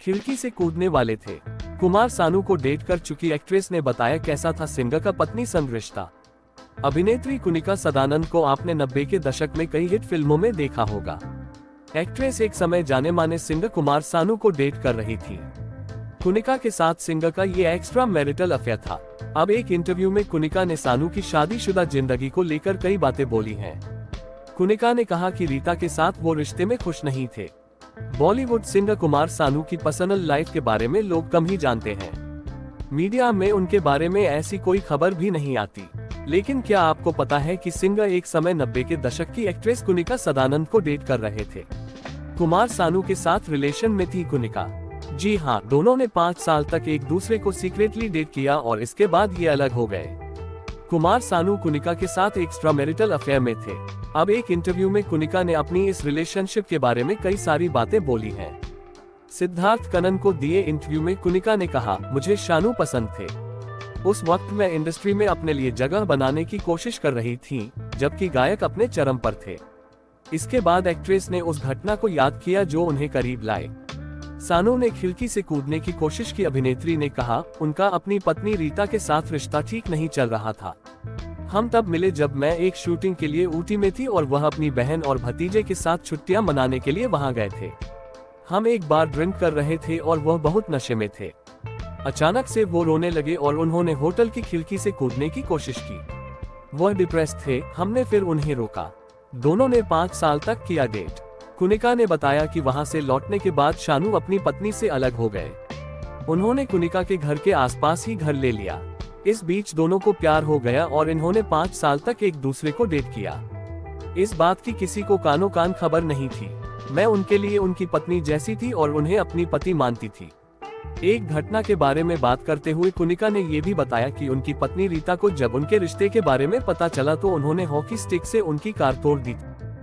खिड़की से कूदने वाले थे। कुमार सानू को डेट कर चुकी एक्ट्रेस ने बताया कैसा था सिंगर का पत्नी संग रिश्ता। अभिनेत्री कुनिका सदानंद को आपने 90 के दशक में कई हिट फिल्मों में देखा होगा। एक्ट्रेस एक समय जाने माने सिंगर कुमार सानू को डेट कर रही थी। कुनिका के साथ सिंगर का ये एक्स्ट्रा मैरिटल अफेयर था। अब एक इंटरव्यू में कुनिका ने सानू की शादीशुदा जिंदगी को लेकर कई बातें बोली हैं। कुनिका ने कहा कि रीता के साथ वो रिश्ते में खुश नहीं थे। बॉलीवुड सिंगर कुमार सानू की पर्सनल लाइफ के बारे में लोग कम ही जानते हैं। मीडिया में उनके बारे में ऐसी कोई खबर भी नहीं आती। लेकिन क्या आपको पता है कि सिंगर एक समय 90 के दशक की एक्ट्रेस कुनिका सदानंद को डेट कर रहे थे। कुमार सानू के साथ रिलेशन में थी कुनिका। जी हाँ, दोनों ने 5 साल तक एक दूसरे को सीक्रेटली डेट किया और इसके बाद ये अलग हो गए। कुमार सानू कुनिका के साथ एक्स्ट्रा मैरिटल अफेयर में थे। अब एक इंटरव्यू में कुनिका ने अपनी इस रिलेशनशिप के बारे में कई सारी बातें बोली हैं। सिद्धार्थ कनन को दिए इंटरव्यू में कुनिका ने कहा, मुझे शानू पसंद थे। उस वक्त मैं इंडस्ट्री में अपने लिए जगह बनाने की कोशिश कर रही थी, जबकि गायक अपने चरम पर थे। इसके बाद एक्ट्रेस ने उस घटना को याद किया जो उन्हें करीब लाए। सानू ने खिड़की से कूदने की कोशिश की। अभिनेत्री ने कहा, उनका अपनी पत्नी रीता के साथ रिश्ता ठीक नहीं चल रहा था। हम तब मिले जब मैं एक शूटिंग के लिए ऊटी में थी और वह अपनी बहन और भतीजे के साथ छुट्टियां मनाने के लिए वहां गए थे। हम एक बार ड्रिंक कर रहे थे और वह बहुत नशे में थे। अचानक से वो रोने लगे और उन्होंने होटल की खिड़की से कूदने की कोशिश की। वह डिप्रेस थे। हमने फिर उन्हें रोका। दोनों ने 5 साल तक किया डेट। कुनिका ने बताया कि वहां से लौटने के बाद शानू अपनी पत्नी से अलग हो गए। उन्होंने कुनिका के घर के आसपास ही घर ले लिया। इस बीच दोनों को प्यार हो गया और इन्होंने 5 साल तक एक दूसरे को डेट किया। इस बात की किसी को कानो कान खबर नहीं थी। मैं उनके लिए उनकी पत्नी जैसी थी और उन्हें अपनी पति मानती थी। एक घटना के बारे में बात करते हुए कुनिका ने यह भी बताया कि उनकी पत्नी रीता को जब उनके रिश्ते के बारे में पता चला तो उन्होंने हॉकी स्टिक से उनकी कार तोड़ दी।